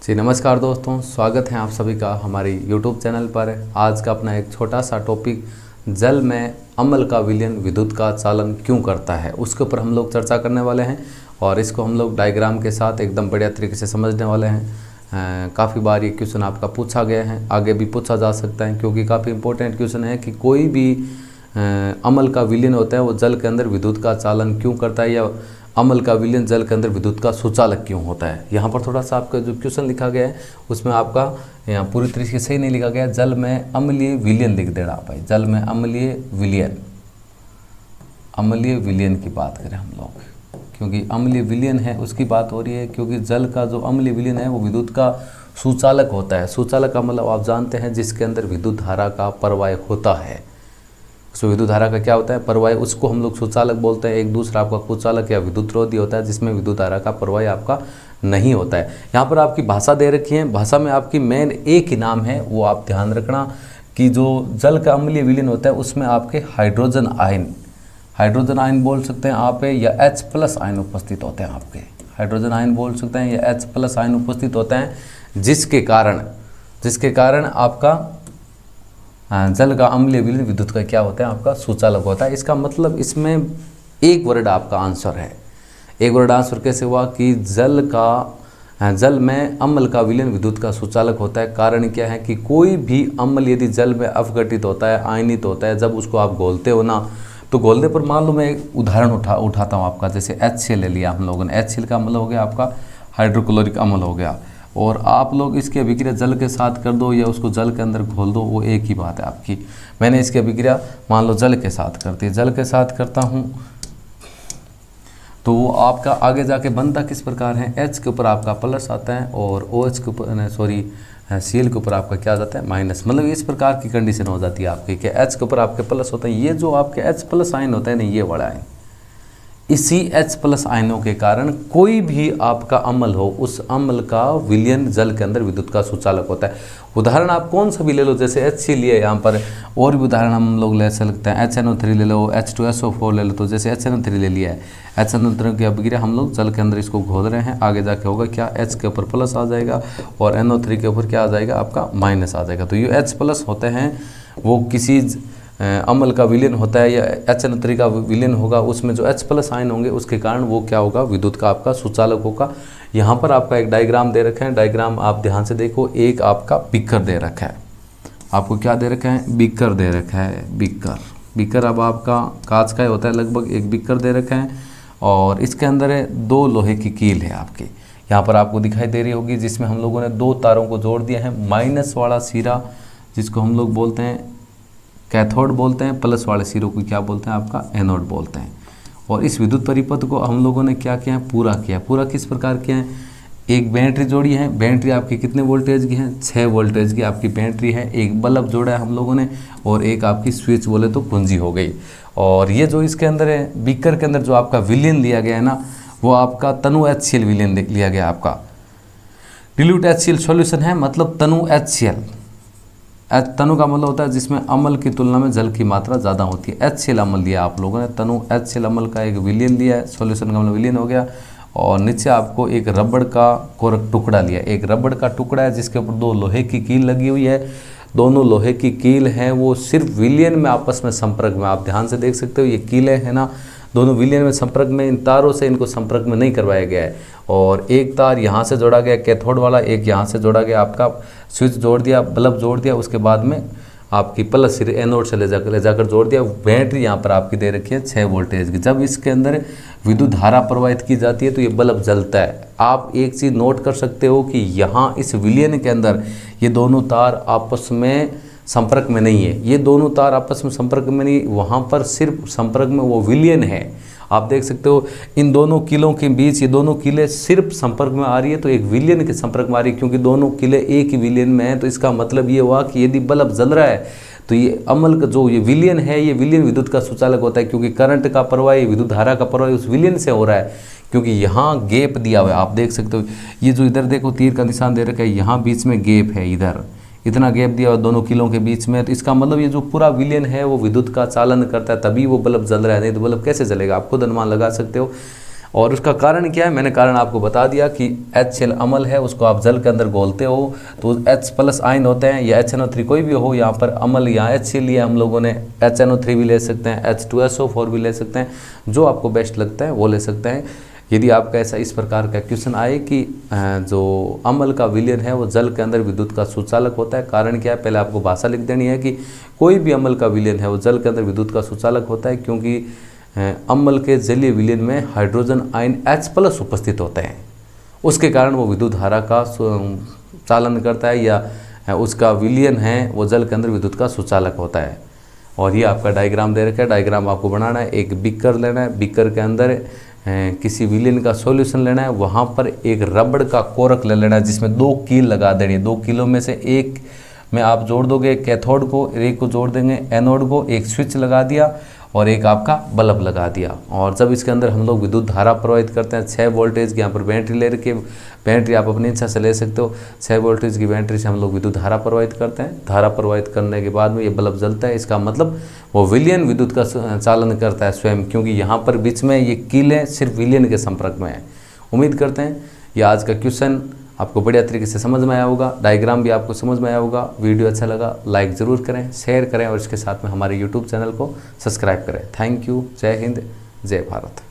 जी नमस्कार दोस्तों, स्वागत है आप सभी का हमारी YouTube चैनल पर। आज का अपना एक छोटा सा टॉपिक, जल में अम्ल का विलयन विद्युत का चालन क्यों करता है, उसके ऊपर हम लोग चर्चा करने वाले हैं। और इसको हम लोग डायग्राम के साथ एकदम बढ़िया तरीके से समझने वाले हैं। काफ़ी बार ये क्वेश्चन आपका पूछा गया है, आगे भी पूछा जा सकता है, क्योंकि काफ़ी इंपॉर्टेंट क्वेश्चन है कि कोई भी अम्ल का विलयन होता है वो जल के अंदर विद्युत का चालन क्यों करता है, या अम्ल का विलयन जल के अंदर विद्युत का सुचालक क्यों होता है। यहाँ पर थोड़ा सा आपका जो क्वेश्चन लिखा गया है उसमें आपका यहाँ पूरी तरीके से सही नहीं लिखा गया है। जल में अम्लीय विलयन लिख देना आप भाई, जल में अम्लीय विलयन की बात करें हम लोग, क्योंकि अम्लीय विलयन है उसकी बात हो रही है। क्योंकि जल का जो अम्लीय विलयन है वो विद्युत का सुचालक होता है। सुचालक का मतलब आप जानते हैं जिसके अंदर विद्युत धारा का प्रवाह होता है। तो विद्युत धारा का क्या होता है, प्रवाह, उसको हम लोग सुचालक बोलते हैं। एक दूसरा आपका कुचालक या विद्युतरोधी होता है जिसमें विद्युत धारा का प्रवाह आपका नहीं होता है। यहाँ पर आपकी भाषा दे रखी है, भाषा में आपकी मेन एक ही नाम है, वो आप ध्यान रखना कि जो जल का अम्लीय विलयन होता है उसमें आपके हाइड्रोजन आयन बोल सकते हैं आप, या H+ आयन उपस्थित होते हैं आपके। हाइड्रोजन आयन बोल सकते हैं या H+ आयन उपस्थित होते हैं, जिसके कारण आपका जल का अम्लीय विलयन विद्युत का क्या होता है, आपका सुचालक होता है। इसका मतलब इसमें एक वर्ड आपका आंसर है। एक वर्ड आंसर कैसे हुआ कि जल में अम्ल का विलयन विद्युत का सुचालक होता है। कारण क्या है कि कोई भी अम्ल यदि जल में अपघटित होता है, आयनित होता है, जब उसको आप घोलते हो ना, तो घोलने पर मान लो मैं एक उदाहरण उठाता हूँ आपका, जैसे HCl ले लिया हम लोगों ने। HCl का अम्ल हो गया आपका हाइड्रोक्लोरिक अम्ल हो गया, और आप लोग इसकी अभिक्रिया जल के साथ कर दो या उसको जल के अंदर घोल दो, वो एक ही बात है आपकी। मैंने इसकी अभिक्रिया मान लो जल के साथ करती है, जल के साथ करता हूँ तो वो आपका आगे जाके बनता किस प्रकार है, H के ऊपर आपका प्लस आता है और OH के ऊपर Cl के ऊपर आपका क्या जाता है, माइनस। मतलब इस प्रकार की कंडीशन हो जाती है आपकी कि H के ऊपर आपके प्लस होता है। ये जो आपके H+ आयन होता है ना, ये वाला आयन, इसी H+ आयनों के कारण कोई भी आपका अम्ल हो, उस अम्ल का विलयन जल के अंदर विद्युत का सुचालक होता है। उदाहरण आप कौन सा भी ले लो, जैसे HC लिए यहाँ पर, और भी उदाहरण हम लोग ले सकते हैं। HNO3 ले लो, H2SO4 ले लो। तो जैसे HNO3 ले लिया है, HNO3 की अभिक्रिया हम लोग जल के अंदर इसको घोल रहे हैं, आगे जाके होगा क्या, H के ऊपर प्लस आ जाएगा और NO3 के ऊपर क्या आ जाएगा, आपका माइनस आ जाएगा। तो ये H+ होते हैं, वो किसी अम्ल का विलयन होता है या HNO3 का विलयन होगा, उसमें जो H+ आयन होंगे उसके कारण वो क्या होगा, विद्युत का आपका सुचालक होगा। यहाँ पर आपका एक डायग्राम दे रखा है, डायग्राम आप ध्यान से देखो। एक आपका बीकर दे रखा है, आपको क्या दे रखा है, बीकर दे रखा है। बीकर अब आपका कांच का ही होता है लगभग। एक बीकर दे रखा है और इसके अंदर है 2 लोहे की कील है आपकी, यहाँ पर आपको दिखाई दे रही होगी, जिसमें हम लोगों ने 2 तारों को जोड़ दिया है। माइनस वाला सिरा जिसको हम लोग बोलते हैं कैथोड बोलते हैं, प्लस वाले सिरों को क्या बोलते हैं, आपका एनोड बोलते हैं। और इस विद्युत परिपथ को हम लोगों ने क्या किया है, पूरा किस प्रकार किया है, एक बैटरी जोड़ी है। बैटरी आपकी कितने वोल्टेज की है, 6 वोल्टेज की आपकी बैटरी है। एक बल्ब जोड़ा है हम लोगों ने, और एक आपकी स्विच बोले तो कुंजी हो गई। और ये जो इसके अंदर है, बीकर के अंदर जो आपका विलयन लिया गया है ना, वो आपका तनु HCl विलयन लिया गया आपका। डिल्यूट HCl सॉल्यूशन है, मतलब तनु HCl। तनु का मतलब होता है जिसमें अम्ल की तुलना में जल की मात्रा ज़्यादा होती है। HCl अम्ल लिया आप लोगों ने, तनु HCl अम्ल का एक विलयन लिया है, सॉल्यूशन का मतलब विलयन हो गया। और नीचे आपको एक रबड़ का टुकड़ा लिया, एक रबड़ का टुकड़ा है जिसके ऊपर 2 लोहे की कील लगी हुई है। दोनों लोहे की कील हैं वो सिर्फ विलयन में आपस में संपर्क में, आप ध्यान से देख सकते हो ये कीलें हैं ना, दोनों विलयन में संपर्क में, इन तारों से इनको संपर्क में नहीं करवाया गया है। और एक तार यहाँ से जोड़ा गया कैथोड वाला, एक यहाँ से जोड़ा गया आपका स्विच जोड़ दिया, बल्ब जोड़ दिया, उसके बाद में आपकी प्लस सिरे एनोड से ले जाकर जोड़ दिया। बैटरी यहाँ पर आपकी दे रखी है 6 वोल्टेज की। जब इसके अंदर विद्युत धारा प्रवाहित की जाती है तो ये बल्ब जलता है। आप एक चीज़ नोट कर सकते हो कि यहाँ इस विलयन के अंदर ये दोनों तार आपस में संपर्क में नहीं है, ये दोनों तार आपस में संपर्क में नहीं, वहाँ पर सिर्फ संपर्क में वो विलयन है। आप देख सकते हो इन दोनों कीलों के बीच ये दोनों कीलें सिर्फ संपर्क में आ रही है, तो एक विलयन के संपर्क में आ रही है, क्योंकि दोनों कीलें एक ही विलयन में है। तो इसका मतलब ये हुआ कि यदि बल्ब जल रहा है तो ये अम्ल का जो ये विलयन है, ये विलयन विद्युत का सुचालक होता है, क्योंकि करंट का प्रवाह, विद्युत धारा का प्रवाह उस विलयन से हो रहा है। क्योंकि यहाँ गैप दिया हुआ है, आप देख सकते हो, ये जो इधर देखो तीर का निशान दे रखा है, यहाँ बीच में गैप है, इधर इतना गैप दिया हुआ दोनों कीलों के बीच में। तो इसका मतलब ये जो पूरा विलयन है वो विद्युत का चालन करता है, तभी वो बल्ब जल रहा है, नहीं तो बल्ब कैसे जलेगा, आप खुद अनुमान लगा सकते हो। और उसका कारण क्या है, मैंने कारण आपको बता दिया कि HCl अम्ल है, उसको आप जल के अंदर घोलते हो तो H+ आयन होते हैं, या HNO3 कोई भी हो, यहाँ पर अम्ल या HCl लिया हम लोगों ने, HNO3 भी ले सकते हैं, H2SO4 भी ले सकते हैं, जो आपको बेस्ट लगता है वो ले सकते हैं। यदि आपका ऐसा इस प्रकार का क्वेश्चन आए कि जो अम्ल का विलयन है वो जल के अंदर विद्युत का सुचालक होता है, कारण क्या है, पहले आपको भाषा लिख देनी है कि कोई भी अम्ल का विलयन है वो जल के अंदर विद्युत का सुचालक होता है, क्योंकि अम्ल के जलीय विलयन में हाइड्रोजन आयन H+ उपस्थित होते हैं, उसके कारण वो विद्युत धारा का चालन करता है, या उसका विलयन है वो जल के अंदर विद्युत का सुचालक होता है। और ये आपका डायग्राम दे रखा है, डायग्राम आपको बनाना है, एक बीकर लेना है, बीकर के अंदर किसी विलयन का सॉल्यूशन लेना है, वहाँ पर एक रबड़ का कोरक ले लेना है जिसमें 2 कील लगा देनी है। 2 कीलों में से एक में आप जोड़ दोगे कैथोड को, एक को जोड़ देंगे एनोड को, एक स्विच लगा दिया और एक आपका बल्ब लगा दिया। और जब इसके अंदर हम लोग विद्युत धारा प्रवाहित करते हैं 6 वोल्टेज की, यहाँ पर बैटरी ले रखी है, बैटरी आप अपनी इच्छा से ले सकते हो, 6 वोल्टेज की बैटरी से हम लोग विद्युत धारा प्रवाहित करते हैं। धारा प्रवाहित करने के बाद में ये बल्ब जलता है, इसका मतलब वो विलयन विद्युत का चालन करता है स्वयं, क्योंकि यहाँ पर बीच में ये कीलें सिर्फ विलयन के संपर्क में है। उम्मीद करते हैं ये आज का क्वेश्चन आपको बढ़िया तरीके से समझ में आया होगा, डायग्राम भी आपको समझ में आया होगा। वीडियो अच्छा लगा लाइक ज़रूर करें, शेयर करें और इसके साथ में हमारे YouTube चैनल को सब्सक्राइब करें। Thank you. जय हिंद, जय भारत।